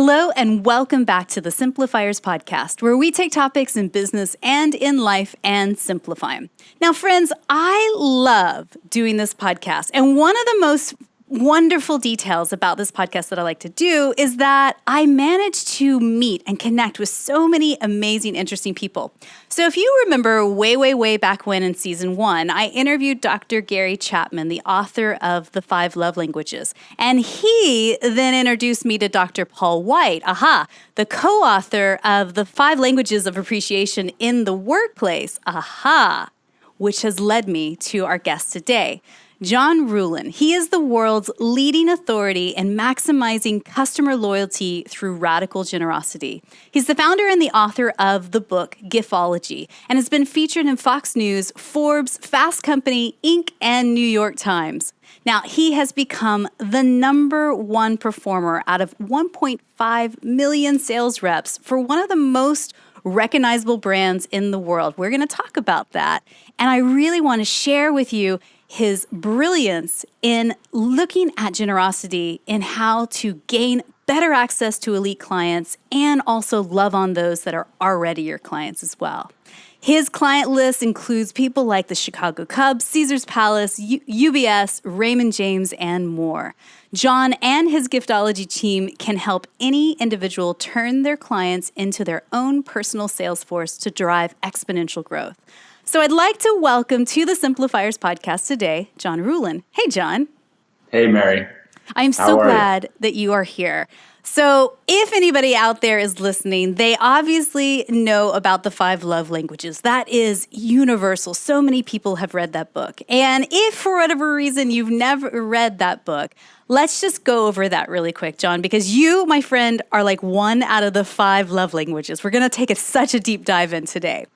Hello and welcome back to the Simplifiers podcast, where we take topics in business and in life and simplify them. Now, friends, I love doing this podcast, and one of the most wonderful details about this podcast that I like to do is that I manage to meet and connect with so many amazing, interesting people. So if you remember way back when in season 1, I interviewed Dr. Gary Chapman, the author of The 5 Love Languages. And he then introduced me to Dr. Paul White, the co-author of The 5 Languages of Appreciation in the Workplace, which has led me to our guest today. John Ruhlin. He is the world's leading authority in maximizing customer loyalty through radical generosity. He's the founder and the author of the book Giftology and has been featured in Fox News, Forbes, Fast Company, Inc., and New York Times. Now, he has become the number one performer out of 1.5 million sales reps for one of the most recognizable brands in the world. We're going to talk about that. And I really want to share with you his brilliance in looking at generosity in how to gain better access to elite clients and also love on those that are already your clients as well. His client list includes people like the Chicago Cubs, Caesars Palace, UBS, Raymond James, and more. John and his Giftology team can help any individual turn their clients into their own personal sales force to drive exponential growth. So I'd like to welcome to the Simplifiers podcast today, John Ruhlin. Hey, John. Hey, Mary. I'm so glad that you are here. So if anybody out there is listening, they obviously know about the 5 love languages. That is universal. So many people have read that book. And if for whatever reason you've never read that book, let's just go over that really quick, John, because you, my friend, are like one out of the 5 love languages. We're going to take such a deep dive in today.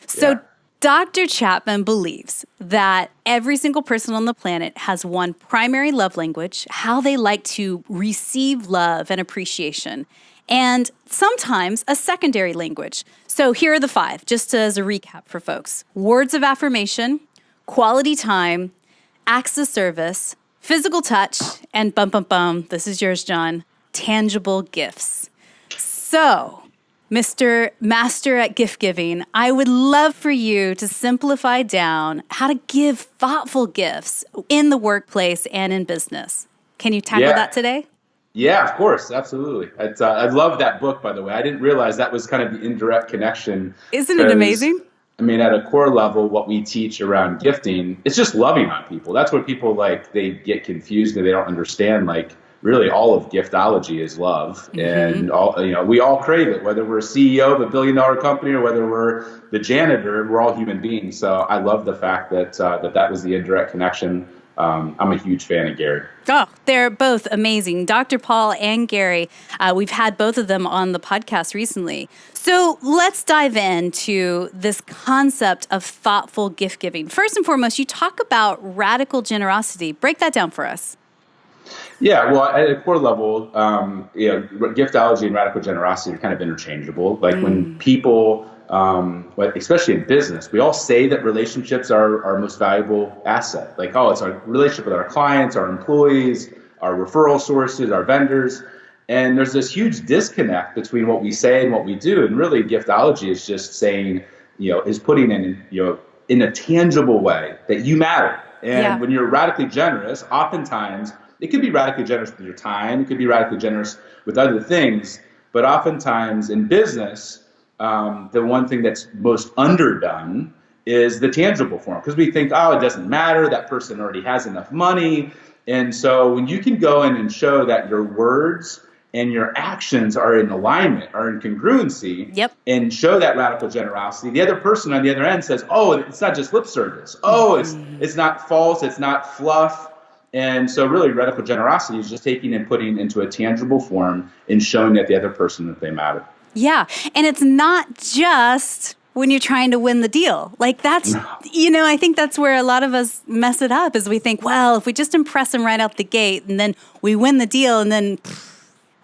So Dr. Chapman believes that every single person on the planet has one primary love language, how they like to receive love and appreciation, and sometimes a secondary language. So here are the 5, just as a recap for folks. Words of affirmation, quality time, acts of service, physical touch, and this is yours, John, tangible gifts. So, Mr. Master at Gift Giving, I would love for you to simplify down how to give thoughtful gifts in the workplace and in business. Can you tackle that today? Yeah, of course. Absolutely. I love that book, by the way. I didn't realize that was kind of the indirect connection. Isn't it amazing? I mean, at a core level, what we teach around gifting, it's just loving on people. That's what people they get confused and they don't understand. Really, all of Giftology is love, and we all crave it. Whether we're a CEO of a billion-dollar company or whether we're the janitor, we're all human beings. So I love the fact that that was the indirect connection. I'm a huge fan of Gary. Oh, they're both amazing. Dr. Paul and Gary, we've had both of them on the podcast recently. So let's dive into this concept of thoughtful gift giving. First and foremost, you talk about radical generosity. Break that down for us. Yeah, well, at a core level, giftology and radical generosity are kind of interchangeable. When people, especially in business, we all say that relationships are our most valuable asset. It's our relationship with our clients, our employees, our referral sources, our vendors. And there's this huge disconnect between what we say and what we do. And really, giftology is just saying, is putting in a tangible way that you matter. And when you're radically generous, oftentimes, it could be radically generous with your time. It could be radically generous with other things. But oftentimes in business, the one thing that's most underdone is the tangible form. Because we think, it doesn't matter. That person already has enough money. And so when you can go in and show that your words and your actions are in alignment, are in congruency, and show that radical generosity, the other person on the other end says, it's not just lip service. It's not false. It's not fluff. And so really radical generosity is just taking and putting into a tangible form and showing that the other person that they matter. Yeah. And it's not just when you're trying to win the deal. I think that's where a lot of us mess it up is we think, well, if we just impress them right out the gate and then we win the deal and then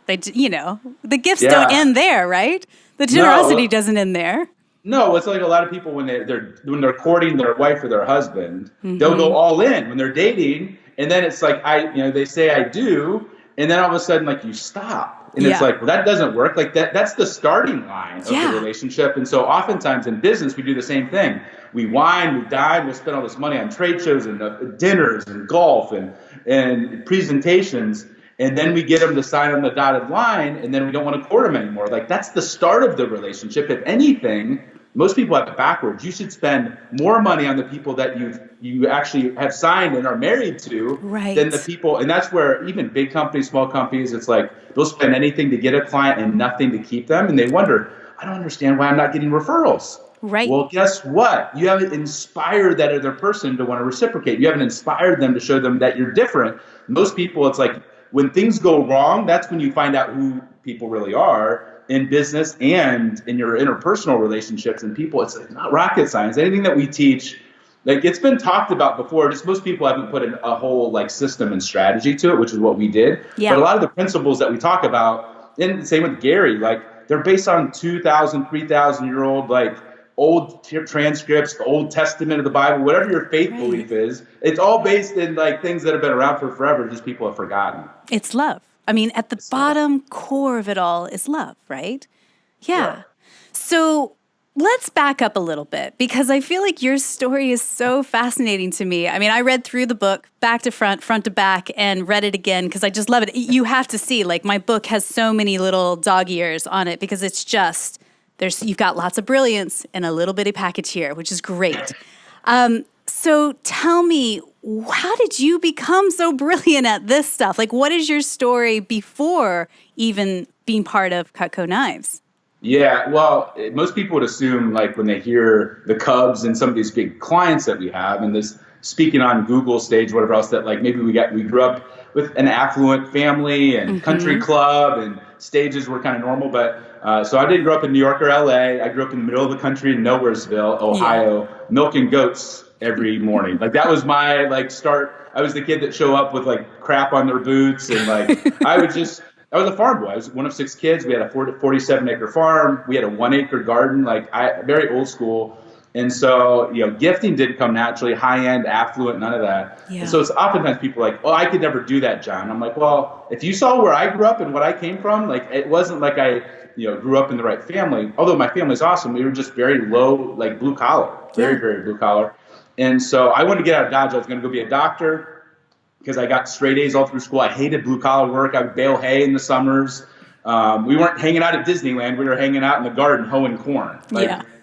the gifts don't end there, right? The generosity doesn't end there. No, it's like a lot of people when they're courting their wife or their husband, they'll go all in when they're dating. And then it's like, they say I do. And then all of a sudden, you stop. And it's like, well, that doesn't work. Like that's the starting line of the relationship. And so oftentimes in business, we do the same thing. We wine, we dine, we'll spend all this money on trade shows and dinners and golf and presentations. And then we get them to sign on the dotted line, and then we don't want to court them anymore. Like that's the start of the relationship. If anything, most people have it backwards. You should spend more money on the people that you actually have signed and are married to than the people. And that's where even big companies, small companies, it's like they'll spend anything to get a client and nothing to keep them. And they wonder, I don't understand why I'm not getting referrals. Right. Well, guess what? You haven't inspired that other person to want to reciprocate. You haven't inspired them to show them that you're different. Most people, it's like when things go wrong, that's when you find out who people really are. In business and in your interpersonal relationships and people, it's like not rocket science. Anything that we teach, like it's been talked about before, just most people haven't put in a whole like system and strategy to it, which is what we did. Yeah. But a lot of the principles that we talk about, and same with Gary, like they're based on 2,000, 3,000-year-old like old transcripts, the Old Testament of the Bible, whatever your faith belief is. It's all based in like things that have been around for forever, just people have forgotten. It's love. I mean, at the bottom core of it all is love, right? Yeah. So let's back up a little bit because I feel like your story is so fascinating to me. I mean, I read through the book back to front, front to back, and read it again because I just love it. You have to see, like, my book has so many little dog ears on it because it's just, you've got lots of brilliance in a little bitty package here, which is great. So tell me, how did you become so brilliant at this stuff? Like, what is your story before even being part of Cutco Knives? Yeah, well, most people would assume, like, when they hear the Cubs and some of these big clients that we have, and this speaking on Google stage, whatever else, that like maybe we grew up with an affluent family and country club and stages were kind of normal. But so I didn't grow up in New York or LA. I grew up in the middle of the country in Nowheresville, Ohio, milking goats every morning. Like that was my like start. I was the kid that showed up with like crap on their boots and like I was a farm boy. I was one of 6 kids. We had a 47-acre farm. We had a 1-acre garden, like very old school. And so, gifting didn't come naturally, high-end, affluent, none of that. Yeah. And so it's oftentimes people are like, oh, I could never do that, John. I'm like, well, if you saw where I grew up and what I came from, like it wasn't like I, grew up in the right family. Although my family's awesome, we were just very low, like blue collar, very, very blue collar. And so I wanted to get out of Dodge. I was going to go be a doctor because I got straight A's all through school. I hated blue collar work. I would bale hay in the summers. We weren't hanging out at Disneyland. We were hanging out in the garden hoeing corn.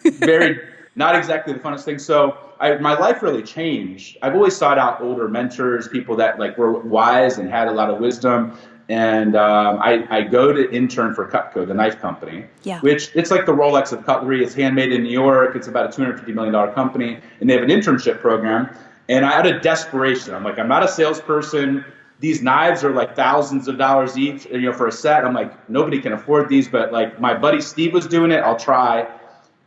Very not exactly the funnest thing. So my life really changed. I've always sought out older mentors, people that like were wise and had a lot of wisdom. And I go to intern for Cutco, the knife company, which it's like the Rolex of cutlery. It's handmade in New York. It's about a $250 million company. And they have an internship program. And out of desperation, I'm like, I'm not a salesperson. These knives are like thousands of dollars each, for a set. I'm like, nobody can afford these. But like my buddy Steve was doing it. I'll try.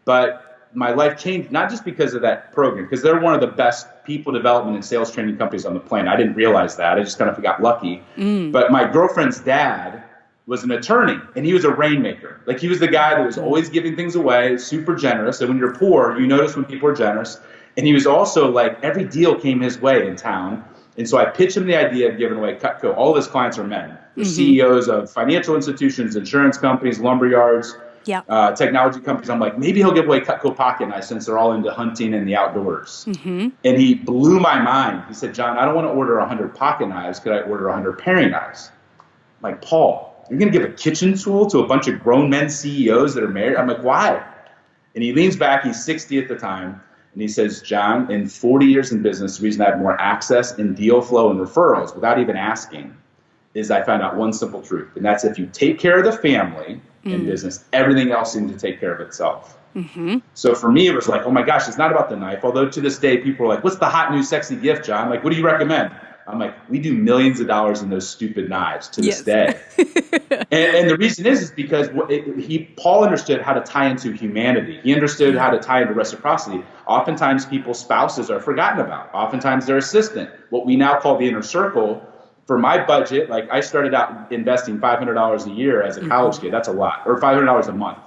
But my life changed, not just because of that program, because they're one of the best people development and sales training companies on the planet. I didn't realize that. I just kind of got lucky. But my girlfriend's dad was an attorney, and he was a rainmaker. Like, he was the guy that was always giving things away, super generous. And when you're poor, you notice when people are generous. And he was also like, every deal came his way in town. And so I pitched him the idea of giving away Cutco. All of his clients are men. They're CEOs of financial institutions, insurance companies, lumber yards, technology companies. I'm like, maybe he'll give away Cutco pocket knives since they're all into hunting and the outdoors. And he blew my mind. He said, John, I don't want to order 100 pocket knives. Could I order 100 paring knives? I'm like, Paul, you're going to give a kitchen tool to a bunch of grown men CEOs that are married? I'm like, why? And he leans back. He's 60 at the time. And he says, John, in 40 years in business, the reason I have more access and deal flow and referrals without even asking is I found out one simple truth. And that's if you take care of the family in business, everything else seems to take care of itself. So for me, it was like, oh my gosh, it's not about the knife. Although to this day, people are like, what's the hot new sexy gift, John? Like, what do you recommend? I'm like, we do millions of dollars in those stupid knives to this day. And the reason is because Paul understood how to tie into humanity. He understood how to tie into reciprocity. Oftentimes people's spouses are forgotten about. Oftentimes their assistant, what we now call the inner circle. For my budget, like I started out investing $500 a year as a college kid. That's a lot. Or $500 a month.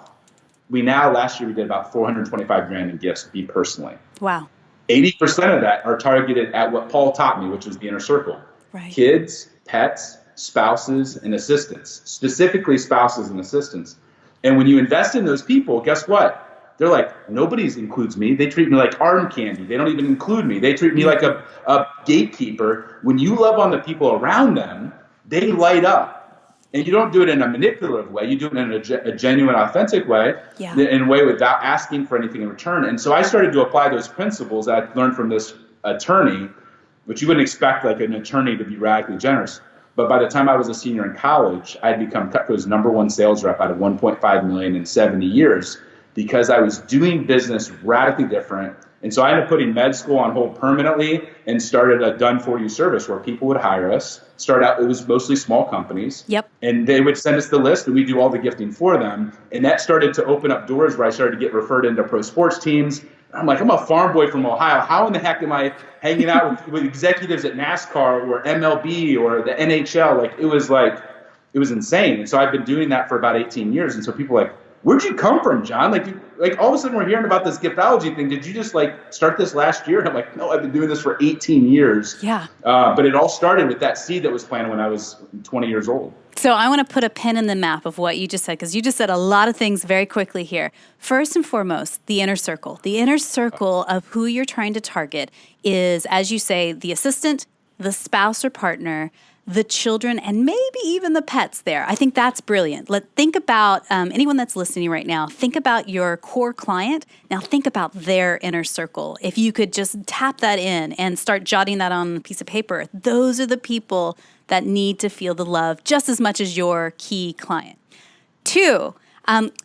Last year we did about $425 grand in gifts, me personally. Wow. 80% of that are targeted at what Paul taught me, which was the inner circle. Right. Kids, pets, spouses and assistants, specifically spouses and assistants. And when you invest in those people, guess what? They're like, nobody includes me. They treat me like arm candy. They don't even include me. They treat me like a gatekeeper. When you love on the people around them, they light up. And you don't do it in a manipulative way. You do it in a genuine, authentic way, in a way without asking for anything in return. And so I started to apply those principles that I learned from this attorney, which you wouldn't expect like an attorney to be radically generous. But by the time I was a senior in college, I had become Cutco's #1 sales rep out of 1.5 million in 70 years because I was doing business radically different. And so I ended up putting med school on hold permanently and started a done-for-you service where people would hire us. Start out, it was mostly small companies. Yep. And they would send us the list and we do all the gifting for them. And that started to open up doors where I started to get referred into pro sports teams. I'm like, I'm a farm boy from Ohio. How in the heck am I hanging out with executives at NASCAR or MLB or the NHL? It was insane. And so I've been doing that for about 18 years. And so people are like, where'd you come from, John? Like all of a sudden we're hearing about this giftology thing. Did you just start this last year? And I'm like, no, I've been doing this for 18 years. Yeah. But it all started with that seed that was planted when I was 20 years old. So I want to put a pin in the map of what you just said, because you just said a lot of things very quickly here. First and foremost, the inner circle. The inner circle of who you're trying to target is, as you say, the assistant, the spouse or partner, the children, and maybe even the pets there. I think that's brilliant. Think about anyone that's listening right now. Think about your core client. Now think about their inner circle. If you could just tap that in and start jotting that on a piece of paper, those are the people that need to feel the love just as much as your key client. 2,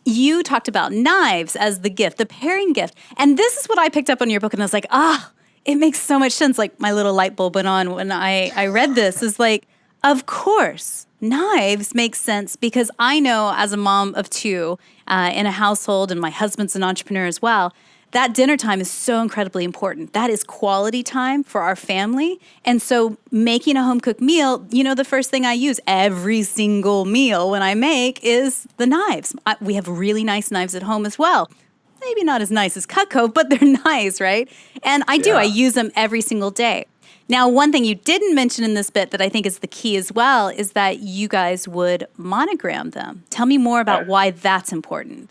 you talked about knives as the gift, the pairing gift. And this is what I picked up on your book, and I was like, it makes so much sense. Like my little light bulb went on when I read this. Is like, of course, knives make sense because I know as a mom of 2 in a household, and my husband's an entrepreneur as well, that dinner time is so incredibly important. That is quality time for our family. And so making a home-cooked meal, the first thing I use every single meal when I make is the knives. We have really nice knives at home as well. Maybe not as nice as Cutco, but they're nice, right? And I use them every single day. Now, one thing you didn't mention in this bit that I think is the key as well is that you guys would monogram them. Tell me more about why that's important.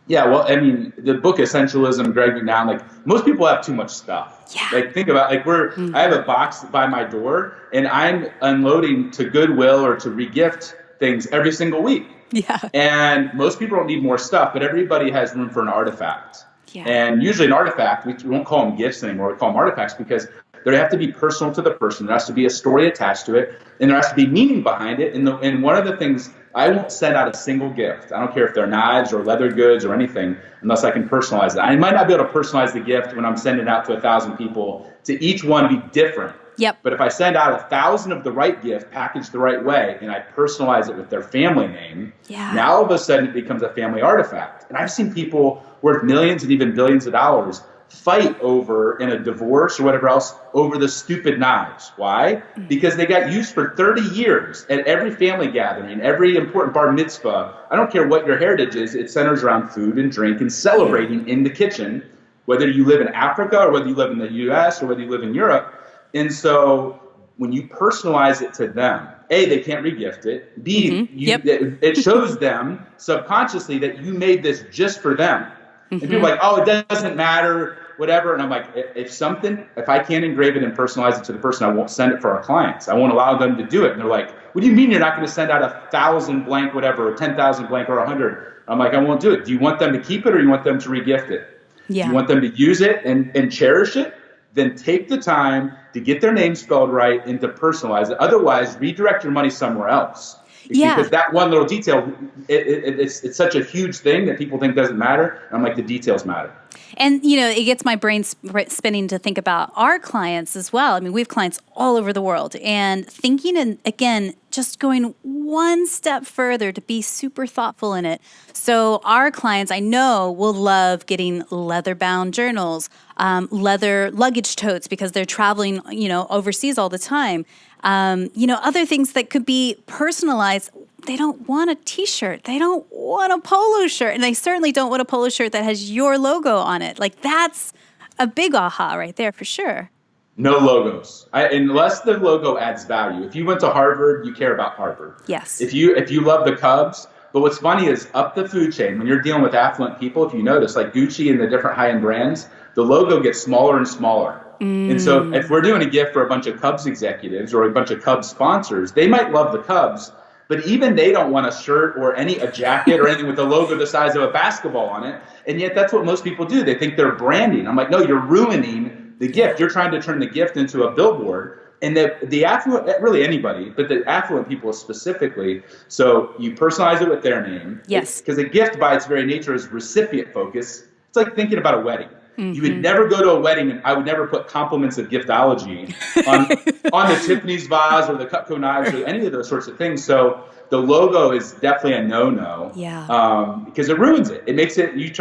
Yeah, well, I mean, the book Essentialism, Greg McNown, most people have too much stuff. Yeah. Think about I have a box by my door and I'm unloading to Goodwill or to regift things every single week. Yeah. And most people don't need more stuff, but everybody has room for an artifact. Yeah. And usually an artifact, we won't call them gifts anymore, we call them artifacts because they have to be personal to the person. There has to be a story attached to it, and there has to be meaning behind it. And one of the things, I won't send out a single gift. I don't care if they're knives or leather goods or anything, unless I can personalize it. I might not be able to personalize the gift when I'm sending it out to 1,000 people, to each one be different. Yep. But if I send out 1,000 of the right gift, packaged the right way, and I personalize it with their family name, now all of a sudden it becomes a family artifact. And I've seen people worth millions and even billions of dollars fight over, in a divorce or whatever else, over the stupid knives. Why? Because they got used for 30 years at every family gathering, every important bar mitzvah. I don't care what your heritage is, it centers around food and drink and celebrating in the kitchen, whether you live in Africa or whether you live in the US or whether you live in Europe. And so when you personalize it to them, A, they can't regift it. B, it shows them subconsciously that you made this just for them. And people are like, oh, it doesn't matter, whatever. And I'm like, if I can't engrave it and personalize it to the person, I won't send it for our clients. I won't allow them to do it. And they're like, what do you mean you're not going to send out 1,000 blank whatever, or 10,000 blank or 100? I'm like, I won't do it. Do you want them to keep it or you want them to regift it? Yeah. Do you want them to use it and cherish it? Then take the time to get their name spelled right and to personalize it. Otherwise, redirect your money somewhere else. Because that one little detail, it's such a huge thing that people think doesn't matter. And I'm like, the details matter. And, it gets my brain spinning to think about our clients as well. I mean, we have clients all over the world. And thinking, and again, just going one step further to be super thoughtful in it. So our clients, I know, will love getting leather-bound journals, leather luggage totes because they're traveling, overseas all the time. Other things that could be personalized. They don't want a T-shirt. They don't want a polo shirt. And they certainly don't want a polo shirt that has your logo on it. Like, that's a big aha right there for sure. No logos. Unless the logo adds value. If you went to Harvard, you care about Harvard. Yes. If you love the Cubs, but what's funny is up the food chain, when you're dealing with affluent people, if you notice, like Gucci and the different high-end brands, the logo gets smaller and smaller. And so if we're doing a gift for a bunch of Cubs executives or a bunch of Cubs sponsors, they might love the Cubs, but even they don't want a shirt or a jacket or anything with the logo the size of a basketball on it. And yet that's what most people do. They think they're branding. I'm like, no, you're ruining the gift. You're trying to turn the gift into a billboard. And the affluent, really anybody, but the affluent people specifically, so you personalize it with their name. Yes. Because a gift by its very nature is recipient focused. It's like thinking about a wedding. You would never go to a wedding, and I would never put compliments of Giftology on the Tiffany's vase or the Cutco knives or any of those sorts of things. So the logo is definitely a no-no. Yeah. Because it ruins it. It makes it, you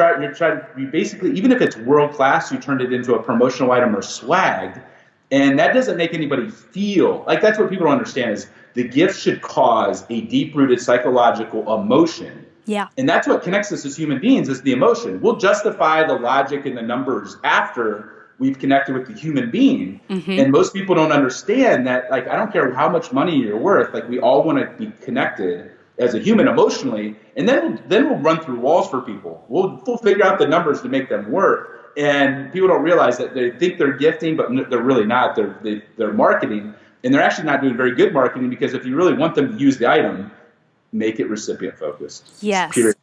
basically, even if it's world class, you turned it into a promotional item or swag. And that doesn't make anybody feel like that's what people don't understand is the gift should cause a deep-rooted psychological emotion. Yeah. And that's what connects us as human beings is the emotion. We'll justify the logic and the numbers after we've connected with the human being. And most people don't understand that, like, I don't care how much money you're worth, like we all want to be connected as a human emotionally. And then we'll run through walls for people. We'll figure out the numbers to make them work. And people don't realize that they think they're gifting, but they're really not. They're marketing, and they're actually not doing very good marketing because if you really want them to use the item, make it recipient focused. Yes. Period.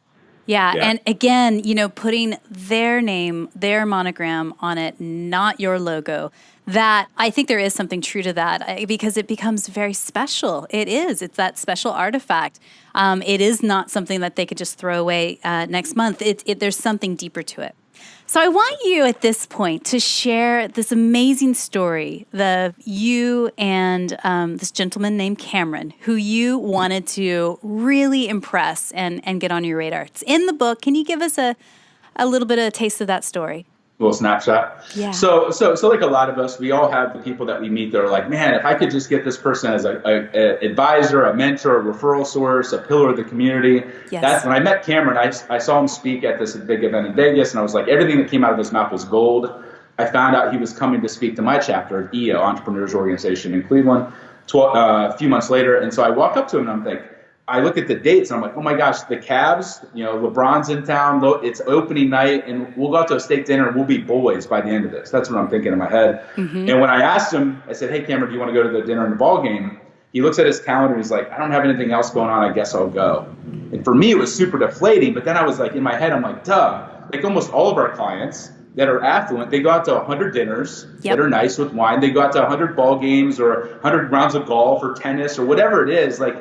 Yeah. And again, putting their name, their monogram on it, not your logo, that I think there is something true to that because it becomes very special. It is. It's that special artifact. It is not something that they could just throw away next month. There's something deeper to it. So I want you at this point to share this amazing story, you and this gentleman named Cameron, who you wanted to really impress and get on your radar. It's in the book. Can you give us a little bit of a taste of that story? A little snapshot. Yeah. So like a lot of us, we all have the people that we meet that are like, man, if I could just get this person as a advisor, a mentor, a referral source, a pillar of the community. Yes. That's when I met Cameron. I saw him speak at this big event in Vegas, and I was like, everything that came out of his mouth was gold. I found out he was coming to speak to my chapter of EO, Entrepreneurs Organization in Cleveland, a few months later. And so I walk up to him and I'm like, I look at the dates and I'm like, oh my gosh, the Cavs, LeBron's in town, it's opening night, and we'll go out to a steak dinner and we'll be boys by the end of this. That's what I'm thinking in my head. And when I asked him, I said, hey, Cameron, do you want to go to the dinner and the ball game? He looks at his calendar and he's like, I don't have anything else going on. I guess I'll go. And for me, it was super deflating. But then I was like, in my head, I'm like, duh. Like almost all of our clients that are affluent, they go out to 100 dinners that are nice with wine. They go out to 100 ball games or 100 rounds of golf or tennis or whatever it is. Like,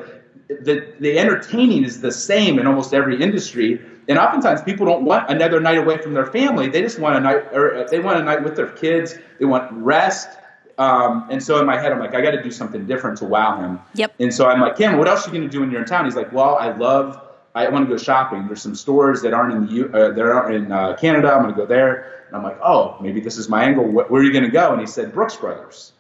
the entertaining is the same in almost every industry, and oftentimes people don't want another night away from their family. They just want a night, or they want a night with their kids. They want rest. And so in my head, I'm like, I got to do something different to wow him. Yep. And so I'm like, Cameron, what else are you going to do when you're in town? He's like, well, I want to go shopping. There's some stores that aren't in Canada. I'm going to go there. And I'm like, oh, maybe this is my angle. Where are you going to go? And he said, Brooks Brothers.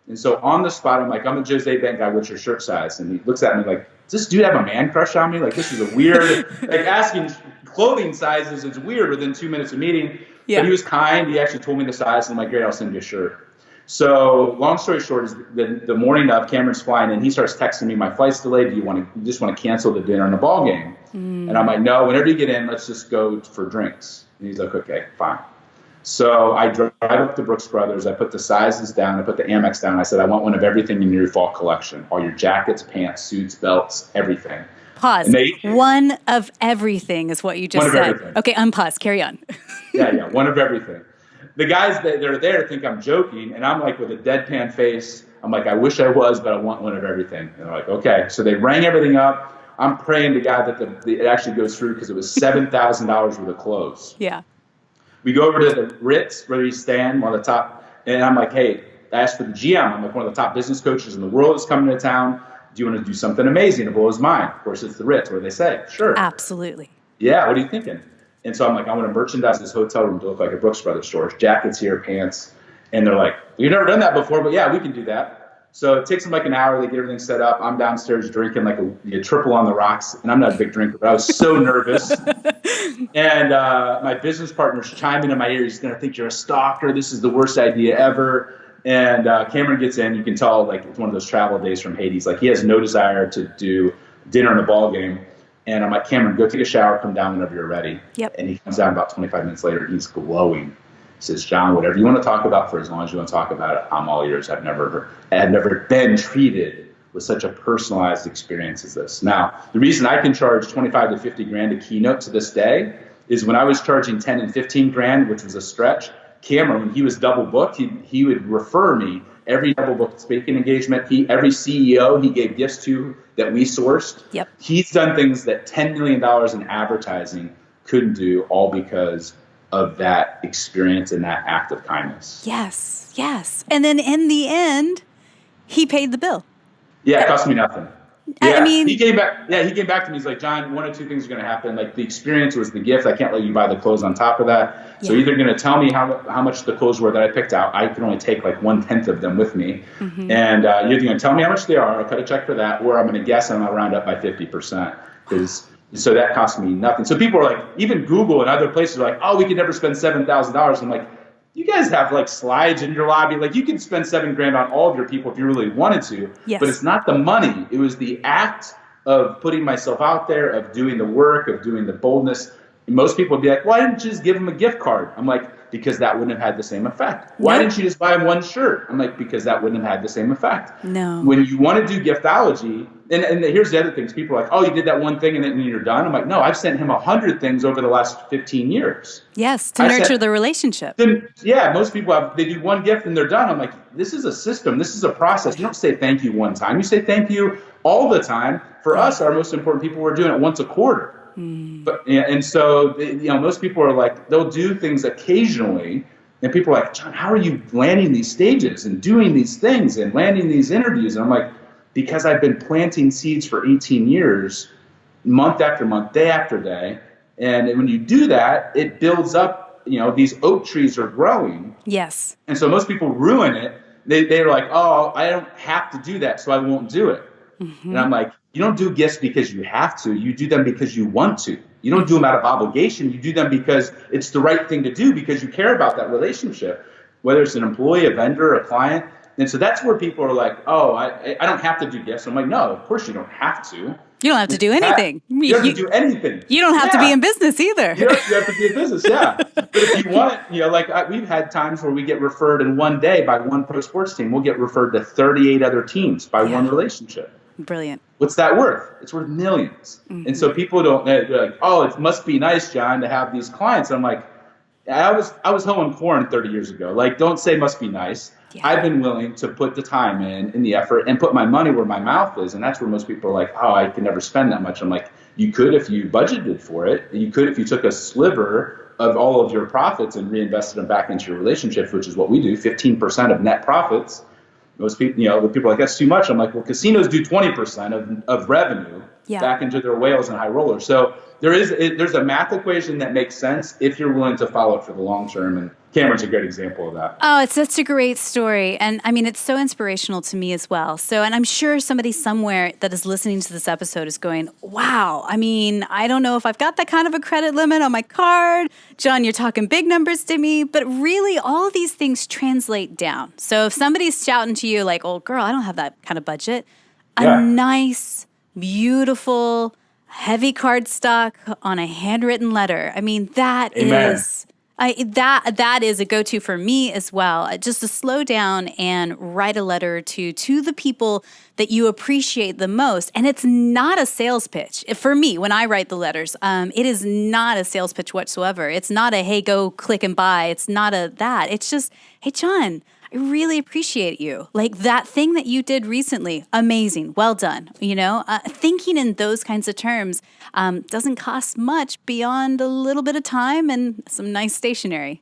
And so on the spot, I'm like, I'm a Jose Bank guy. What's your shirt size? And he looks at me like, does this dude have a man crush on me? Like, this is a weird, like asking clothing sizes is weird within 2 minutes of meeting. Yeah. But he was kind. He actually told me the size. And I'm like, great, I'll send you a shirt. So long story short is the morning of, Cameron's flying and he starts texting me, my flight's delayed. Do you just want to cancel the dinner and the ball game? And I'm like, no, whenever you get in, let's just go for drinks. And he's like, okay, fine. So I drive up to Brooks Brothers. I put the sizes down. I put the Amex down. I said, I want one of everything in your fall collection. All your jackets, pants, suits, belts, everything. Pause. One of everything is what you just said. Everything. Okay, unpause. Carry on. Yeah, one of everything. The guys that are there think I'm joking, and I'm like with a deadpan face. I'm like, I wish I was, but I want one of everything. And they're like, okay. So they rang everything up. I'm praying to God that it actually goes through because it was $7,000 worth of clothes. Yeah. We go over to the Ritz where we stand, one of the top, and I'm like, hey, I asked for the GM. I'm like, one of the top business coaches in the world is coming to town. Do you want to do something amazing to blow his mind? Of course, it's the Ritz. What do they say? Sure. Absolutely. Yeah, what are you thinking? And so I'm like, I want to merchandise this hotel room to look like a Brooks Brothers store. Jackets here, pants. And they're like, we've never done that before, but yeah, we can do that. So it takes them like an hour. They get everything set up. I'm downstairs drinking like a triple on the rocks. And I'm not a big drinker, but I was so nervous. And my business partner's chiming in my ear. He's going to think you're a stalker. This is the worst idea ever. And Cameron gets in. You can tell, like, it's one of those travel days from Hades. Like, he has no desire to do dinner and a ball game. And I'm like, Cameron, go take a shower, come down whenever you're ready. Yep. And he comes down about 25 minutes later. He's glowing. He says, John, whatever you want to talk about for as long as you want to talk about it, I'm all ears. I've never been treated with such a personalized experience as this. Now, the reason I can charge 25 to 50 grand a keynote to this day is when I was charging 10 and 15 grand, which was a stretch, Cameron, when he was double booked, he would refer me every double booked speaking engagement. Every CEO he gave gifts to that we sourced. Yep. He's done things that $10 million in advertising couldn't do, all because of that experience and that act of kindness. Yes, yes. And then in the end, he paid the bill. Yeah, it cost me nothing. Yeah, I mean, he came back to me. He's like, John, one of two things are going to happen. Like, the experience was the gift. I can't let you buy the clothes on top of that. Yeah. So either going to tell me how much the clothes were that I picked out. I can only take like 1/10 of them with me. Mm-hmm. And you're either going to tell me how much they are, I'll cut a check for that, or I'm going to guess and I'll round up by 50%. So that cost me nothing. So people are like, even Google and other places are like, oh, we could never spend $7,000. I'm like, you guys have like slides in your lobby. Like, you can spend $7,000 on all of your people if you really wanted to. Yes. But it's not the money. It was the act of putting myself out there, of doing the work, of doing the boldness. And most people would be like, why didn't you just give them a gift card? I'm like, because that wouldn't have had the same effect. Why didn't you just buy them one shirt? I'm like, because that wouldn't have had the same effect. No. When you want to do giftology, and here's the other things. People are like, oh, you did that one thing and then you're done. I'm like, no, I've sent him 100 things over the last 15 years. Yes, to nurture the relationship. Most people they do one gift and they're done. I'm like, this is a system. This is a process. You don't say thank you one time. You say thank you all the time. For us, our most important people, we're doing it once a quarter. But and so most people are like, they'll do things occasionally, and people are like, John, how are you landing these stages and doing these things and landing these interviews? And I'm like, because I've been planting seeds for 18 years, month after month, day after day. And when you do that, it builds up, these oak trees are growing. Yes. And so most people ruin it. They're like, oh, I don't have to do that, so I won't do it. Mm-hmm. And I'm like, you don't do gifts because you have to. You do them because you want to. You don't do them out of obligation. You do them because it's the right thing to do, because you care about that relationship, whether it's an employee, a vendor, a client. And so that's where people are like, oh, I don't have to do gifts. I'm like, no, of course you don't have to. You don't have to do anything. You don't have to do anything. You don't have to be in business either. You have to be in business, yeah. But if you want it, we've had times where we get referred in one day by one pro sports team. We'll get referred to 38 other teams by one relationship. Brilliant. What's that worth? It's worth millions. Mm-hmm. And so people they're like, oh, it must be nice, John, to have these clients. I'm like, I was hoeing corn 30 years ago. Like, don't say must be nice. Yeah. I've been willing to put the time in the effort, and put my money where my mouth is. And that's where most people are like, oh, I can never spend that much. I'm like, you could if you budgeted for it. You could if you took a sliver of all of your profits and reinvested them back into your relationships, which is what we do, 15% of net profits. Most people, people are like, that's too much. I'm like, well, casinos do 20% of revenue back into their whales and high rollers. So there's a math equation that makes sense if you're willing to follow it for the long term. And Cameron's a great example of that. Oh, it's such a great story. And I mean, it's so inspirational to me as well. So, and I'm sure somebody somewhere that is listening to this episode is going, wow, I mean, I don't know if I've got that kind of a credit limit on my card. John, you're talking big numbers to me, but really all these things translate down. So if somebody's shouting to you like, oh, girl, I don't have that kind of budget, a nice, beautiful, heavy cardstock on a handwritten letter. I mean, that Amen. is... that is a go-to for me as well. Just to slow down and write a letter to the people that you appreciate the most. And it's not a sales pitch. For me, when I write the letters, it is not a sales pitch whatsoever. It's not a, hey, go click and buy. It's not that. It's just, hey, John, I really appreciate you. Like that thing that you did recently, amazing, well done. Thinking in those kinds of terms doesn't cost much beyond a little bit of time and some nice stationery.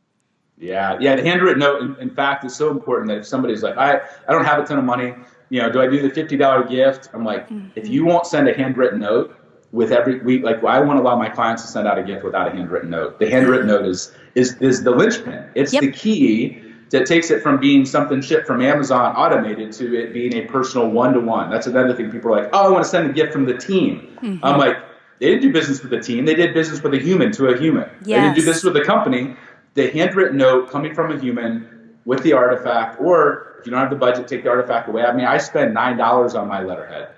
Yeah. The handwritten note, in fact, is so important that if somebody's like, I don't have a ton of money, do I do the $50 gift? I'm like, if you won't send a handwritten note with every week, like I won't allow my clients to send out a gift without a handwritten note. The handwritten note is the linchpin. It's the key that takes it from being something shipped from Amazon automated to it being a personal one-to-one. That's another thing. People are like, oh, I want to send a gift from the team. Mm-hmm. I'm like, they didn't do business with a team. They did business with a human to a human. Yes. They didn't do business with a company. The handwritten note coming from a human with the artifact, or if you don't have the budget, take the artifact away. I mean, I spend $9 on my letterhead.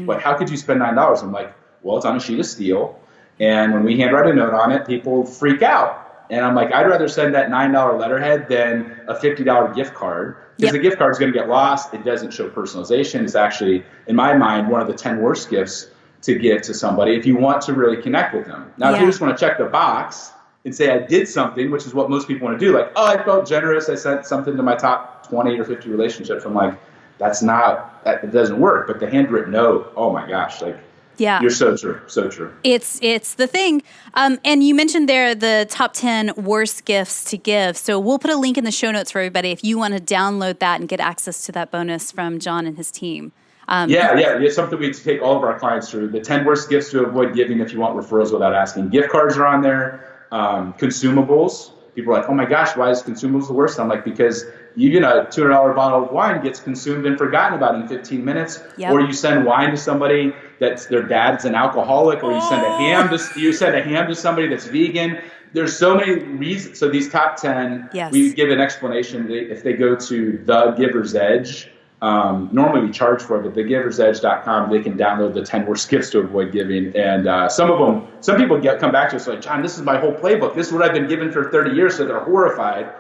But how could you spend $9? I'm like, well, it's on a sheet of steel. And when we handwrite a note on it, people freak out. And I'm like, I'd rather send that $9 letterhead than a $50 gift card, because the gift card is going to get lost. It doesn't show personalization. It's actually, in my mind, one of the 10 worst gifts to give to somebody if you want to really connect with them. Now, if you just want to check the box and say I did something, which is what most people want to do, like, oh, I felt generous, I sent something to my top 20 or 50 relationships. I'm like, it doesn't work. But the handwritten note, oh my gosh, like, you're so true, so true. It's the thing. And you mentioned there the top 10 worst gifts to give. So we'll put a link in the show notes for everybody if you want to download that and get access to that bonus from John and his team. It's something we take all of our clients through. The 10 worst gifts to avoid giving if you want referrals without asking. Gift cards are on there. Consumables. People are like, oh my gosh, why is consumables the worst? I'm like, because even a $200 bottle of wine gets consumed and forgotten about in 15 minutes. Or you send wine to somebody that's their dad's an alcoholic, or you send a ham to somebody that's vegan. There's so many reasons. So these top 10, we give an explanation. If they go to The Giver's Edge, normally we charge for it, but thegiversedge.com, they can download the 10 worst gifts to avoid giving. And some people come back to us like, John, this is my whole playbook. This is what I've been given for 30 years, so they're horrified.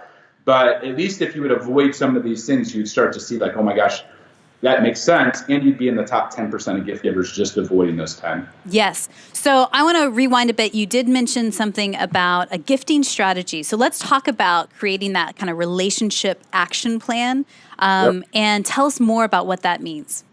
But at least if you would avoid some of these things, you'd start to see like, oh my gosh, that makes sense. And you'd be in the top 10% of gift givers just avoiding those 10. Yes. So I want to rewind a bit. You did mention something about a gifting strategy. So let's talk about creating that kind of relationship action plan and tell us more about what that means.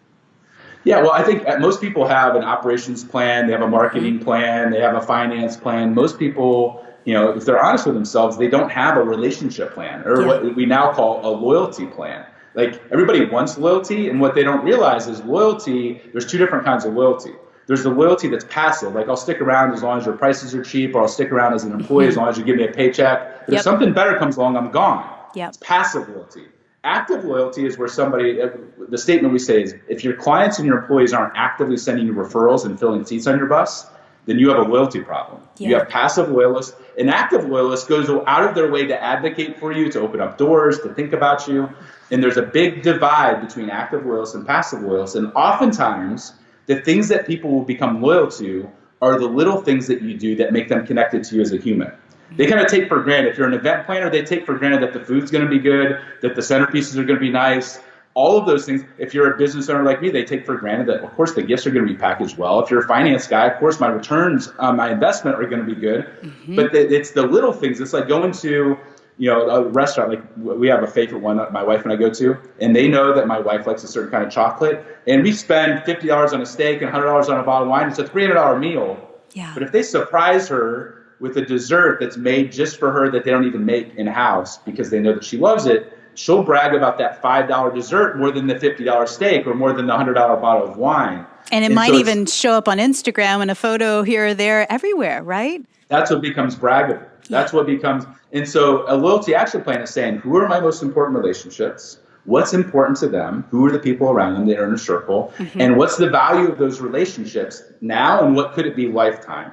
Yeah, well, I think most people have an operations plan. They have a marketing plan. They have a finance plan. Most people, if they're honest with themselves, they don't have a relationship plan, or what we now call a loyalty plan. Like, everybody wants loyalty, and what they don't realize is loyalty, there's two different kinds of loyalty. There's the loyalty that's passive, like I'll stick around as long as your prices are cheap, or I'll stick around as an employee as long as you give me a paycheck. But if something better comes along, I'm gone. It's passive loyalty. Active loyalty is where the statement we say is, if your clients and your employees aren't actively sending you referrals and filling seats on your bus, then you have a loyalty problem. You have passive loyalists. An active loyalist goes out of their way to advocate for you, to open up doors, to think about you. And there's a big divide between active loyalists and passive loyalists. And oftentimes, the things that people will become loyal to are the little things that you do that make them connected to you as a human. They kind of take for granted. If you're an event planner, they take for granted that the food's going to be good, that the centerpieces are going to be nice. All of those things. If you're a business owner like me, they take for granted that, of course, the gifts are going to be packaged well. If you're a finance guy, of course, my returns on my investment are going to be good. But it's the little things. It's like going to a restaurant. Like, we have a favorite one that my wife and I go to, and they know that my wife likes a certain kind of chocolate. And we spend $50 on a steak and $100 on a bottle of wine. It's a $300 meal. But if they surprise her with a dessert that's made just for her that they don't even make in-house because they know that she loves it, she'll brag about that $5 dessert more than the $50 steak or more than the $100 bottle of wine. And it might even show up on Instagram in a photo here or there, everywhere, right? That's what becomes braggable. That's what becomes. And so a loyalty action plan is saying, who are my most important relationships? What's important to them? Who are the people around them that are in a circle? And what's the value of those relationships now? And what could it be lifetime?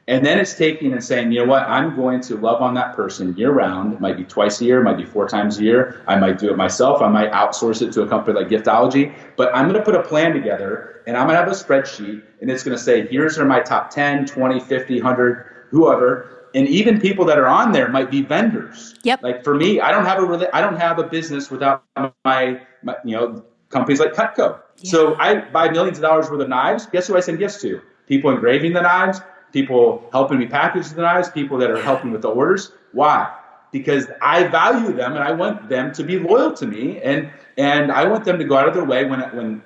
And then it's taking and saying, you know what, I'm going to love on that person year round. It might be twice a year, it might be 4 times a year. I might do it myself. I might outsource it to a company like Giftology. But I'm going to put a plan together, and I'm going to have a spreadsheet, and it's going to say, here's are my top 10, 20, 50, 100, whoever. And even people that are on there might be vendors. Like, for me, I don't have a business without my companies like Cutco. So I buy millions of dollars worth of knives. Guess who I send gifts to? People engraving the knives, people helping me package the knives, people that are helping with the orders. Why? Because I value them, and I want them to be loyal to me, and I want them to go out of their way when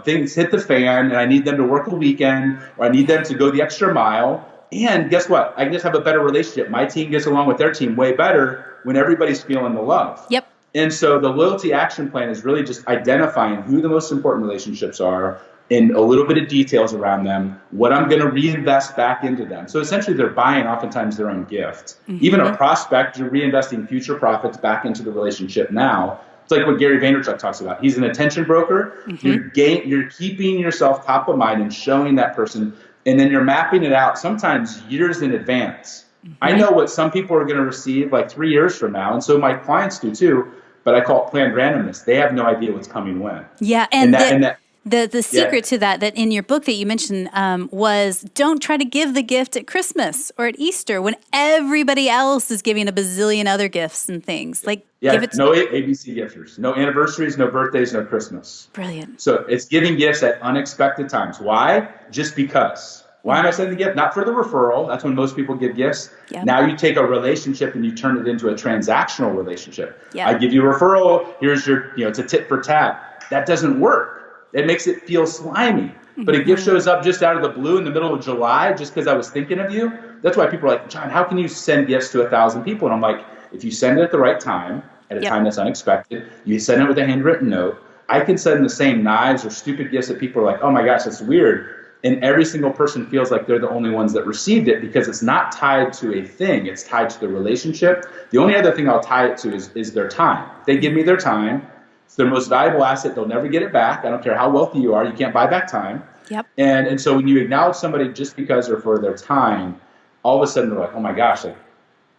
things hit the fan, and I need them to work a weekend, or I need them to go the extra mile. And guess what? I can just have a better relationship. My team gets along with their team way better when everybody's feeling the love. And so the loyalty action plan is really just identifying who the most important relationships are, and a little bit of details around them, what I'm going to reinvest back into them. So essentially, they're buying oftentimes their own gift. Even a prospect, you're reinvesting future profits back into the relationship now. It's like what Gary Vaynerchuk talks about. He's an attention broker. You're keeping yourself top of mind and showing that person, and then you're mapping it out sometimes years in advance. I know what some people are going to receive like 3 years from now, and so my clients do too. but I call it planned randomness. They have no idea what's coming when. Yeah, And and the yeah. secret to that in your book that you mentioned was don't try to give the gift at Christmas or at Easter when everybody else is giving a bazillion other gifts and things. Like, give it to no ABC gifters, no anniversaries, no birthdays, no Christmas. Brilliant. So it's giving gifts at unexpected times. Why? Just because. Why am I sending the gift? Not for the referral. That's when most people give gifts. Yep. Now you take a relationship and you turn it into a transactional relationship. Yep. I give you a referral. Here's your, it's a tit for tat. That doesn't work. It makes it feel slimy. But a gift shows up just out of the blue in the middle of July just because I was thinking of you. That's why people are like, John, how can you send gifts to 1,000 people? And I'm like, if you send it at the right time, at a time that's unexpected, you send it with a handwritten note. I can send the same knives or stupid gifts that people are like, oh my gosh, that's weird. And every single person feels like they're the only ones that received it because it's not tied to a thing. It's tied to the relationship. The only other thing I'll tie it to is their time. If they give me their time, it's their most valuable asset. They'll never get it back. I don't care how wealthy you are. You can't buy back time. Yep. And so when you acknowledge somebody just because or for their time, all of a sudden they're like, oh my gosh, like,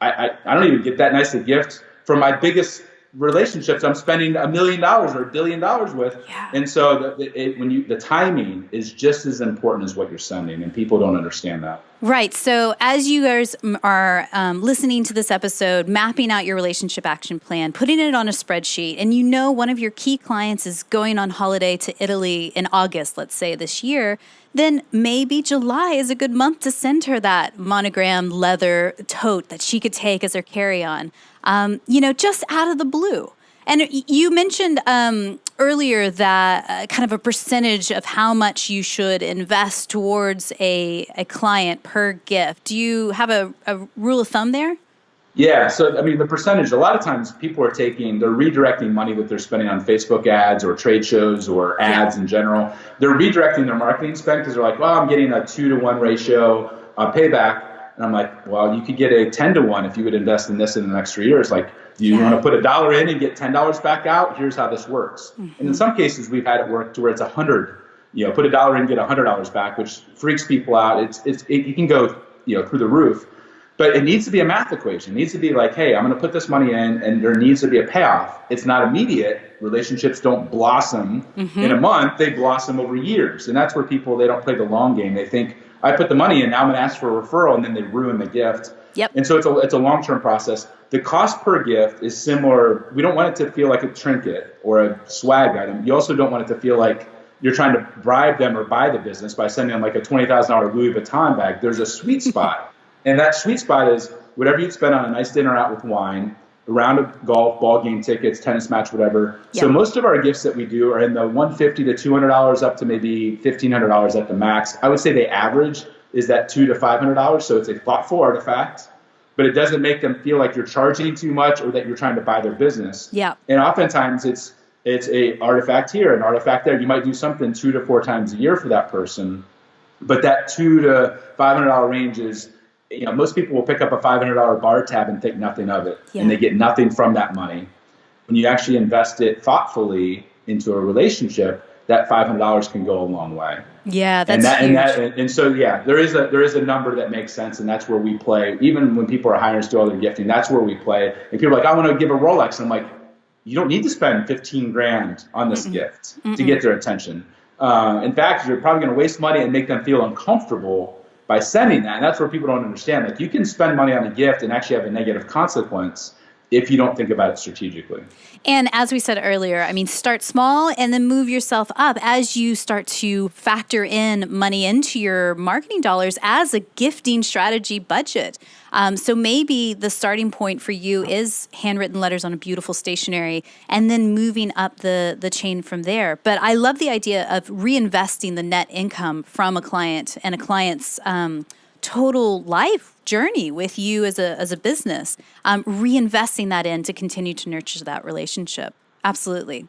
I don't even get that nice a gift from my biggest relationships I'm spending $1 million or $1 billion with. Yeah. And so the timing is just as important as what you're sending, and people don't understand that. Right. So as you guys are listening to this episode, mapping out your relationship action plan, putting it on a spreadsheet, and one of your key clients is going on holiday to Italy in August, let's say this year, then maybe July is a good month to send her that monogrammed leather tote that she could take as her carry-on, just out of the blue. And you mentioned earlier that kind of a percentage of how much you should invest towards a client per gift. Do you have a rule of thumb there? Yeah. So, the percentage, a lot of times people are they're redirecting money that they're spending on Facebook ads or trade shows or ads in general. They're redirecting their marketing spend because they're like, well, I'm getting a 2-to-1 ratio payback. And I'm like, well, you could get a 10-to-1 if you would invest in this in the next 3 years. Like, do you want to put $1 in and get $10 back out? Here's how this works. Mm-hmm. And in some cases, we've had it work to where it's 100. Put $1 in and get $100 back, which freaks people out. You can go through the roof, but it needs to be a math equation. It needs to be like, hey, I'm going to put this money in, and there needs to be a payoff. It's not immediate. Relationships don't blossom in a month; they blossom over years, and that's where they don't play the long game. They think, I put the money in, now I'm going to ask for a referral, and then they ruin the gift. Yep. And so it's a long-term process. The cost per gift is similar. We don't want it to feel like a trinket or a swag item. You also don't want it to feel like you're trying to bribe them or buy the business by sending them like a $20,000 Louis Vuitton bag. There's a sweet spot. And that sweet spot is whatever you'd spend on a nice dinner out with wine, a round of golf, ball game tickets, tennis match, whatever. Yep. So most of our gifts that we do are in the $150 to $200 up to maybe $1,500 at the max. I would say the average is that $200 to $500. So it's a thoughtful artifact, but it doesn't make them feel like you're charging too much or that you're trying to buy their business. Yeah. And oftentimes it's a artifact here, an artifact there. You might do something 2 to 4 times a year for that person, but that $200 to $500 range is, most people will pick up a $500 bar tab and think nothing of it, and they get nothing from that money. When you actually invest it thoughtfully into a relationship, that $500 can go a long way. Yeah, that's huge. And so there is a number that makes sense, and that's where we play. Even when people are hiring us to do all their gifting, that's where we play. And people are like, I want to give a Rolex, and I'm like, you don't need to spend $15,000 on this gift to get their attention. In fact, you're probably going to waste money and make them feel uncomfortable by sending that. And that's where people don't understand. Like, you can spend money on a gift and actually have a negative consequence if you don't think about it strategically. And as we said earlier, start small and then move yourself up as you start to factor in money into your marketing dollars as a gifting strategy budget. So maybe the starting point for you is handwritten letters on a beautiful stationery and then moving up the chain from there. But I love the idea of reinvesting the net income from a client and a client's total life journey with you as a business, reinvesting that in to continue to nurture that relationship. Absolutely.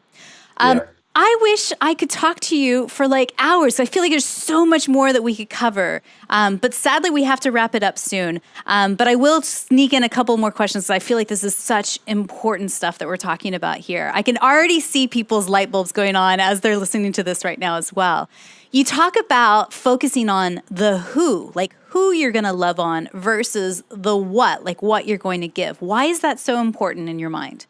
I wish I could talk to you for like hours. I feel like there's so much more that we could cover. But sadly, we have to wrap it up soon. But I will sneak in a couple more questions because I feel like this is such important stuff that we're talking about here. I can already see people's light bulbs going on as they're listening to this right now as well. You talk about focusing on the who, like who you're going to love on versus the what, like what you're going to give. Why is that so important in your mind?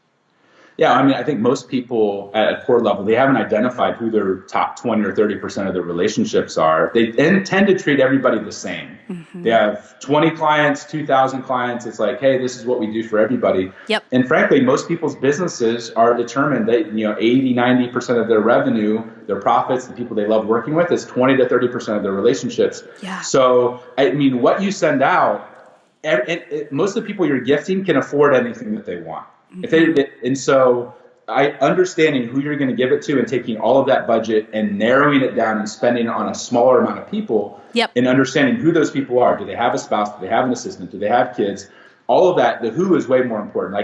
Yeah, I mean, I think most people at a core level, they haven't identified who their top 20 or 30% of their relationships are. They tend to treat everybody the same. Mm-hmm. They have 20 clients, 2,000 clients. It's like, hey, this is what we do for everybody. Yep. And frankly, most people's businesses are determined that, 80, 90% of their revenue, their profits, the people they love working with is 20 to 30% of their relationships. Yeah. So, I mean, what you send out, most of the people you're gifting can afford anything that they want. And so understanding who you're going to give it to and taking all of that budget and narrowing it down and spending it on a smaller amount of people, yep. and understanding who those people are. Do they have a spouse? Do they have an assistant? Do they have kids? All of that, the who is way more important.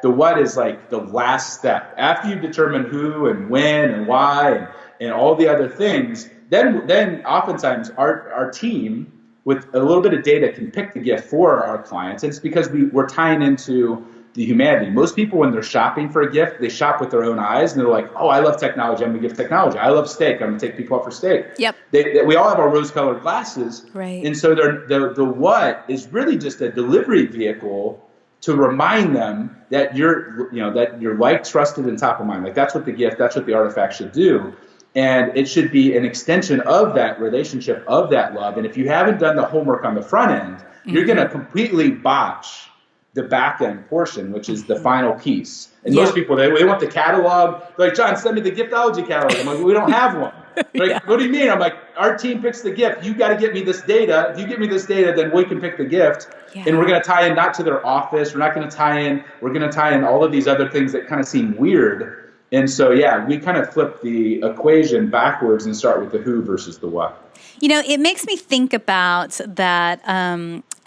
The what is like the last step. After you determine who and when and why and all the other things, then oftentimes our team with a little bit of data can pick the gift for our clients. And it's because we're tying into the humanity. Most people, when they're shopping for a gift, they shop with their own eyes, and they're like, oh, I love technology, I'm going to give technology. I love steak, I'm going to take people out for steak. Yep. We all have our rose-colored glasses. Right. And so the what is really just a delivery vehicle to remind them that you're liked, trusted, and top of mind. Like that's what the gift, that's what the artifact should do. And it should be an extension of that relationship, of that love. And if you haven't done the homework on the front end, you're going to completely botch the back end portion, which is the final piece. And most people, they want the catalog. They're like, John, send me the Giftology catalog. I'm like, we don't have one. Like, what do you mean? I'm like, our team picks the gift. You got to get me this data. If you get me this data, then we can pick the gift. Yeah. And we're going to tie in not to their office. We're going to tie in all of these other things that kind of seem weird. And so, we kind of flip the equation backwards and start with the who versus the what. It makes me think about that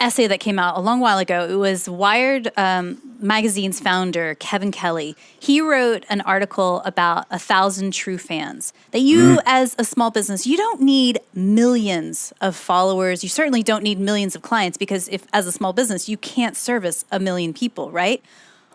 essay that came out a long while ago. It was Wired magazine's founder, Kevin Kelly. He wrote an article about 1,000 true fans. That you, as a small business, you don't need millions of followers. You certainly don't need millions of clients, because if, as a small business, you can't service 1 million people, right?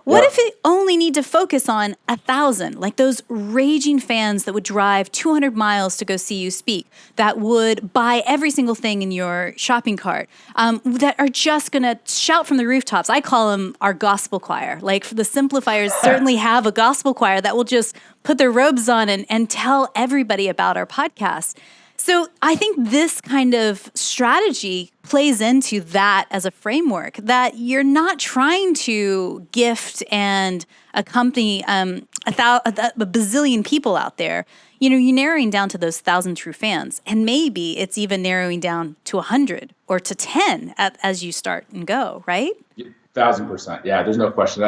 What if you only need to focus on 1,000, like those raging fans that would drive 200 miles to go see you speak, that would buy every single thing in your shopping cart, that are just going to shout from the rooftops? I call them our gospel choir. Like the Simplifiers certainly have a gospel choir that will just put their robes on and tell everybody about our podcast. So I think this kind of strategy plays into that as a framework, that you're not trying to gift and accompany a bazillion people out there. You're narrowing down to those 1,000 true fans. And maybe it's even narrowing down to 100 or to 10 as you start and go, right? 1,000%. Yeah, there's no question.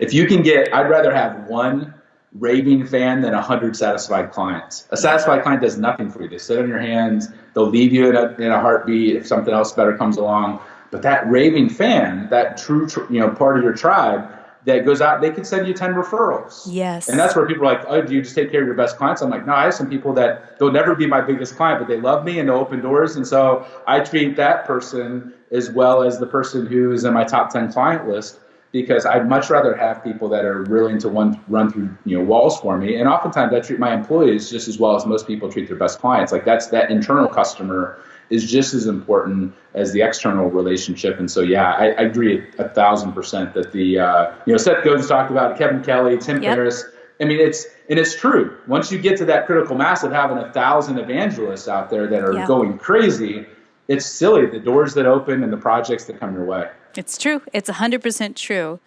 If you can I'd rather have one raving fan than 100 satisfied clients. A satisfied client does nothing for you. They sit on your hands. They'll leave you in a heartbeat if something else better comes along. But that raving fan, that true part of your tribe that goes out, they can send you 10 referrals. Yes. And that's where people are like, oh, do you just take care of your best clients? I'm like, no, I have some people that they'll never be my biggest client, but they love me and they'll open doors. And so I treat that person as well as the person who is in my top 10 client list, because I'd much rather have people that are willing to run through walls for me. And oftentimes I treat my employees just as well as most people treat their best clients. Like that internal customer is just as important as the external relationship. And so, I agree 1,000% that the Seth Godin talked about, Kevin Kelly, Tim Ferriss. I mean, it's true. Once you get to that critical mass of having 1,000 evangelists out there that are going crazy, it's silly, the doors that open and the projects that come your way. It's true. It's 100% true.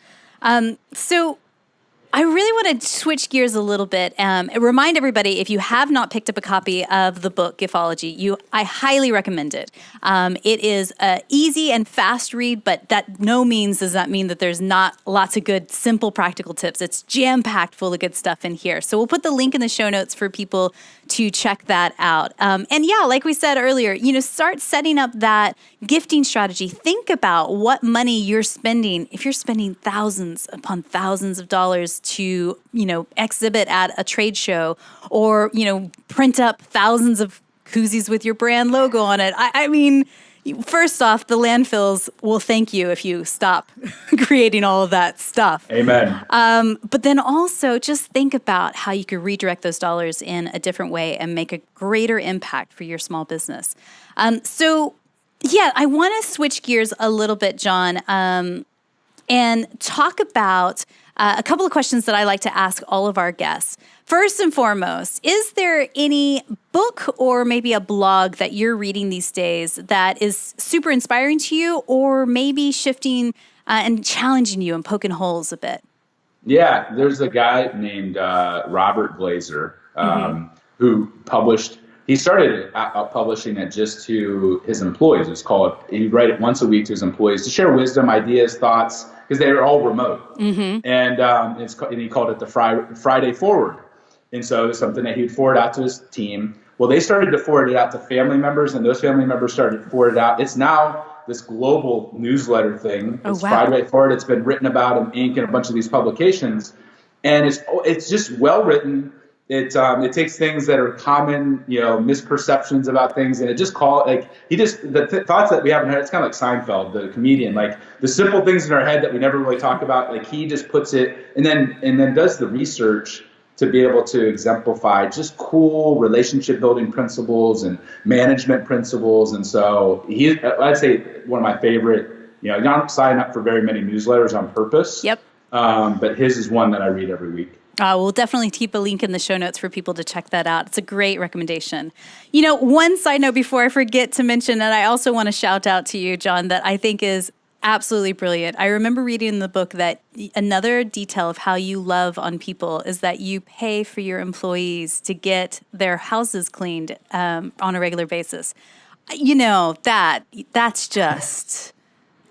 So I really want to switch gears a little bit and remind everybody, if you have not picked up a copy of the book, Giftology, I highly recommend it. It is an easy and fast read, but that no means does that mean that there's not lots of good, simple, practical tips. It's jam-packed full of good stuff in here. So we'll put the link in the show notes for people to check that out. Like we said earlier, start setting up that gifting strategy. Think about what money you're spending. If you're spending thousands upon thousands of dollars to, exhibit at a trade show, or, print up thousands of koozies with your brand logo on it. I mean, first off, the landfills will thank you if you stop creating all of that stuff. Amen. But then also just think about how you could redirect those dollars in a different way and make a greater impact for your small business. I want to switch gears a little bit, John, and talk about a couple of questions that I like to ask all of our guests. First and foremost, is there any book or maybe a blog that you're reading these days that is super inspiring to you, or maybe shifting and challenging you and poking holes a bit? Yeah, there's a guy named Robert Glazer who published. He started out publishing it just to his employees. It's called. He'd write it once a week to his employees to share wisdom, ideas, thoughts, because they were all remote. And he called it the Friday Forward. And so it was something that he'd forward out to his team. Well, they started to forward it out to family members, and those family members started to forward it out. It's now this global newsletter thing. It's Friday Forward. It's been written about in Inc. and a bunch of these publications, and it's just well written. It takes things that are common, misperceptions about things, and it just the thoughts that we have in our head. It's kind of like Seinfeld, the comedian, like the simple things in our head that we never really talk about. Like he just puts it and then does the research to be able to exemplify just cool relationship building principles and management principles. And so I'd say one of my favorite, I don't sign up for very many newsletters on purpose. Yep. But his is one that I read every week. We'll definitely keep a link in the show notes for people to check that out. It's a great recommendation. One side note before I forget to mention, and I also want to shout out to you, John, that I think is absolutely brilliant. I remember reading in the book that another detail of how you love on people is that you pay for your employees to get their houses cleaned on a regular basis. That's just,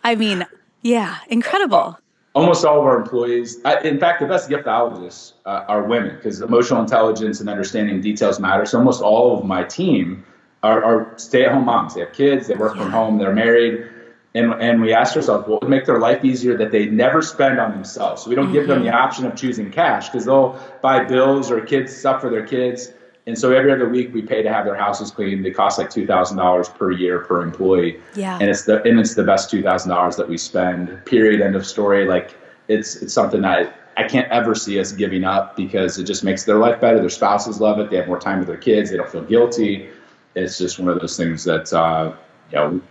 incredible. Almost all of our employees, in fact, the best giftologists are women, because emotional intelligence and understanding details matter. So almost all of my team are stay-at-home moms. They have kids, they work from home, they're married. And we asked ourselves, what would make their life easier that they never spend on themselves? So we don't give them the option of choosing cash, because they'll buy bills or kids stuff for their kids. And so every other week we pay to have their houses cleaned. It costs like $2,000 per year per employee. Yeah. And it's the best $2,000 that we spend, period, end of story. Like it's something that I can't ever see us giving up, because it just makes their life better. Their spouses love it. They have more time with their kids. They don't feel guilty. It's just one of those things that,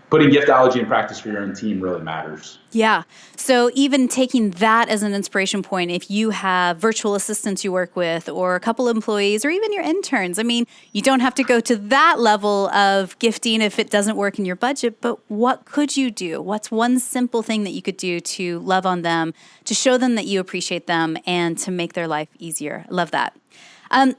putting giftology in practice for your own team really matters. Yeah. So even taking that as an inspiration point, if you have virtual assistants you work with, or a couple employees, or even your interns, you don't have to go to that level of gifting if it doesn't work in your budget, but what could you do? What's one simple thing that you could do to love on them, to show them that you appreciate them, and to make their life easier? I love that.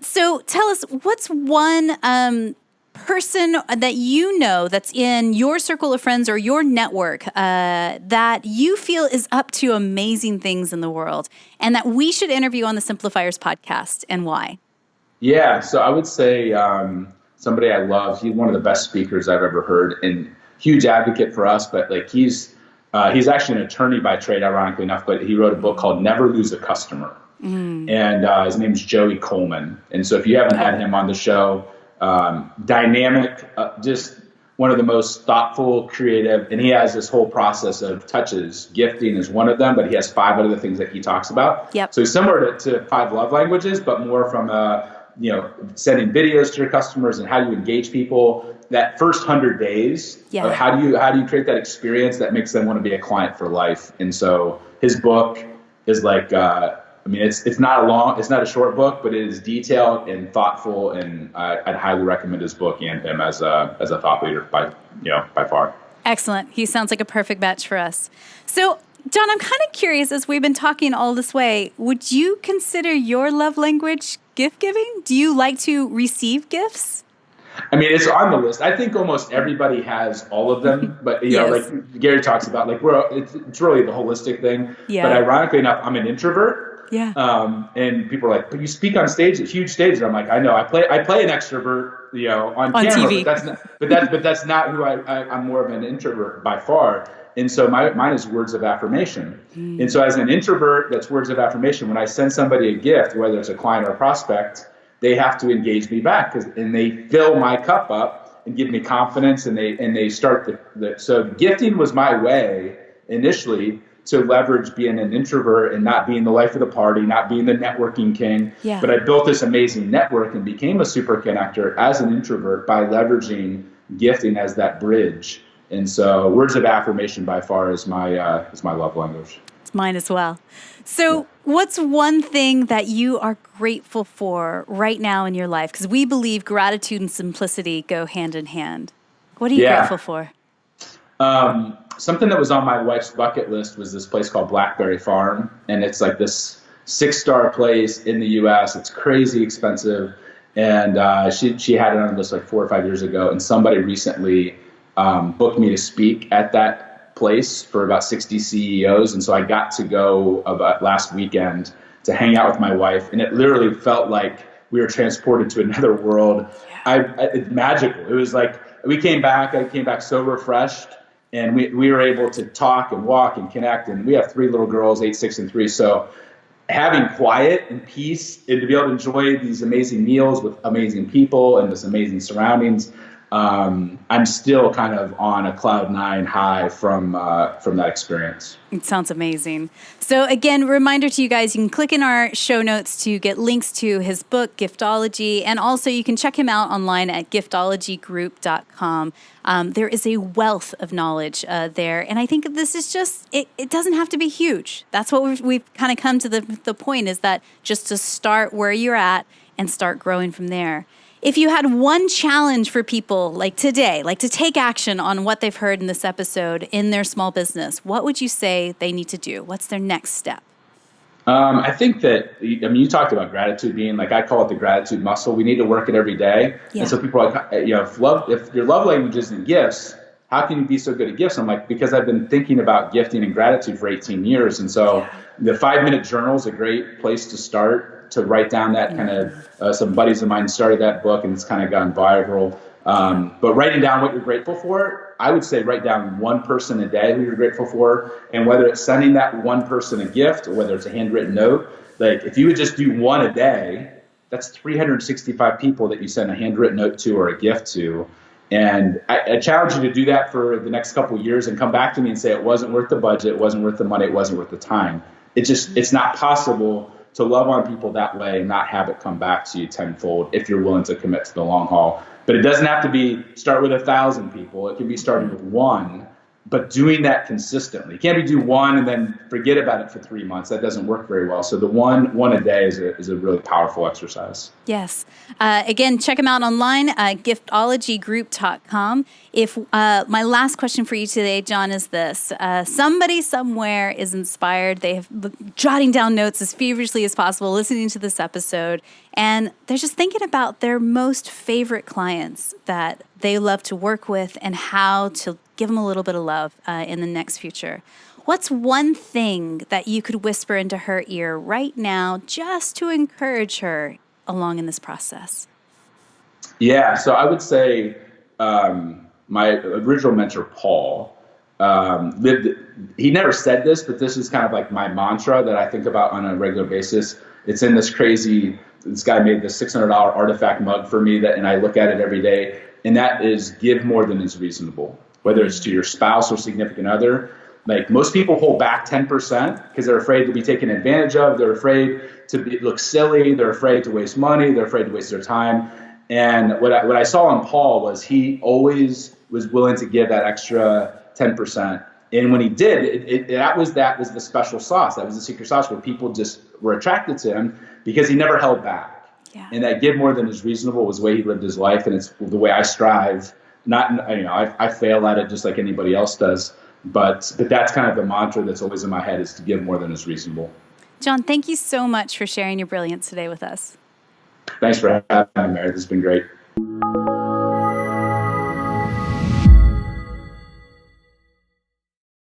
So tell us, what's one person that that's in your circle of friends or your network that you feel is up to amazing things in the world and that we should interview on the Simplifiers podcast, and why? Yeah, so I would say somebody I love. He's one of the best speakers I've ever heard, and huge advocate for us. But he's actually an attorney by trade, ironically enough. But he wrote a book called Never Lose a Customer, and his name's Joey Coleman. And so if you haven't had him on the show, dynamic, just one of the most thoughtful, creative, and he has this whole process of touches. Gifting is one of them, but he has 5 other things that he talks about. Yep. So he's similar to 5 love languages, but more from sending videos to your customers and how you engage people. That first 100 days of how do you create that experience that makes them want to be a client for life. And so his book is like, it's not a short book, but it is detailed and thoughtful, and I'd highly recommend his book and him as a thought leader by far. Excellent. He sounds like a perfect match for us. So, John, I'm kind of curious, as we've been talking all this way, would you consider your love language gift giving? Do you like to receive gifts? It's on the list. I think almost everybody has all of them, but like Gary talks about, it's really the holistic thing. Yeah. But ironically enough, I'm an introvert. Yeah. And people are like, but you speak on stage at huge stages. I'm like, I know. I play an extrovert, on camera, TV. But that's not who I'm more of an introvert by far. And so mine is words of affirmation. And so as an introvert, that's words of affirmation. When I send somebody a gift, whether it's a client or a prospect, they have to engage me back, and they fill my cup up and give me confidence, and they start so gifting was my way initially to leverage being an introvert and not being the life of the party, not being the networking king. Yeah. But I built this amazing network and became a super connector as an introvert by leveraging gifting as that bridge. And so words of affirmation by far is my love language. It's mine as well. So what's one thing that you are grateful for right now in your life? Because we believe gratitude and simplicity go hand in hand. What are you grateful for? Something that was on my wife's bucket list was this place called Blackberry Farm. And it's like this 6-star place in the U.S. It's crazy expensive. And she had it on the list like 4 or 5 years ago. And somebody recently booked me to speak at that place for about 60 CEOs. And so I got to go about last weekend to hang out with my wife. And it literally felt like we were transported to another world. It's magical. It was like I came back so refreshed. And we were able to talk and walk and connect. And we have 3 little girls, 8, 6, and 3. So having quiet and peace and to be able to enjoy these amazing meals with amazing people and this amazing surroundings, I'm still kind of on a cloud 9 high from that experience. It sounds amazing. So again, reminder to you guys, you can click in our show notes to get links to his book, Giftology, and also you can check him out online at giftologygroup.com. There is a wealth of knowledge there, and I think this is just, it doesn't have to be huge. That's what we've kind of come to the point, is that just to start where you're at and start growing from there. If you had one challenge for people like today, like to take action on what they've heard in this episode in their small business, what would you say they need to do? What's their next step? I think that, you talked about gratitude being like, I call it the gratitude muscle. We need to work it every day. Yeah. And so people are like, if your love language isn't gifts, how can you be so good at gifts? I'm like, because I've been thinking about gifting and gratitude for 18 years. And so the 5-minute journal is a great place to start, to write down that kind of, some buddies of mine started that book and it's kind of gone viral. But writing down what you're grateful for, I would say write down one person a day who you're grateful for. And whether it's sending that one person a gift or whether it's a handwritten note, like if you would just do one a day, that's 365 people that you send a handwritten note to or a gift to. And I challenge you to do that for the next couple of years and come back to me and say it wasn't worth the budget, it wasn't worth the money, it wasn't worth the time. It's not possible to love on people that way and not have it come back to you tenfold if you're willing to commit to the long haul. But it doesn't have to be start with 1,000 people. It can be starting with 1, but doing that consistently. You can't do 1 and then forget about it for 3 months. That doesn't work very well. So the one a day is a really powerful exercise. Yes. Again, check them out online, giftologygroup.com. If my last question for you today, John, is this. Somebody somewhere is inspired. They have jotting down notes as feverishly as possible, listening to this episode, and they're just thinking about their most favorite clients that they love to work with and how to give them a little bit of love in the next future. What's one thing that you could whisper into her ear right now just to encourage her along in this process? Yeah, so I would say my original mentor, Paul, he never said this, but this is kind of like my mantra that I think about on a regular basis. It's in this guy made this $600 artifact mug for me and I look at it every day. And that is give more than is reasonable, whether it's to your spouse or significant other. Like most people hold back 10% because they're afraid to be taken advantage of. They're afraid to look silly. They're afraid to waste money. They're afraid to waste their time. And what I saw in Paul was he always was willing to give that extra 10%. And when he did, that was the special sauce. That was the secret sauce where people just were attracted to him because he never held back. Yeah. And that give more than is reasonable was the way he lived his life, and it's the way I strive. I fail at it just like anybody else does, but that's kind of the mantra that's always in my head is to give more than is reasonable. John, thank you so much for sharing your brilliance today with us. Thanks for having me, Mary. This has been great.